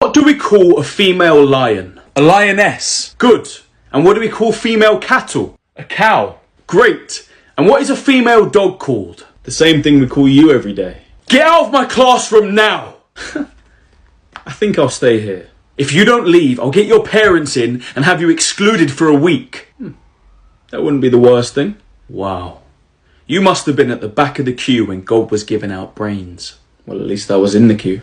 What do we call a female lion? A lioness. Good. And what do we call female cattle? A cow. Great. And what is a female dog called? The same thing we call you every day. Get out of my classroom now! I think I'll stay here. If you don't leave, I'll get your parents in and have you excluded for a week. That wouldn't be the worst thing. Wow. You must have been at the back of the queue when God was giving out brains. Well, at least I was in the queue.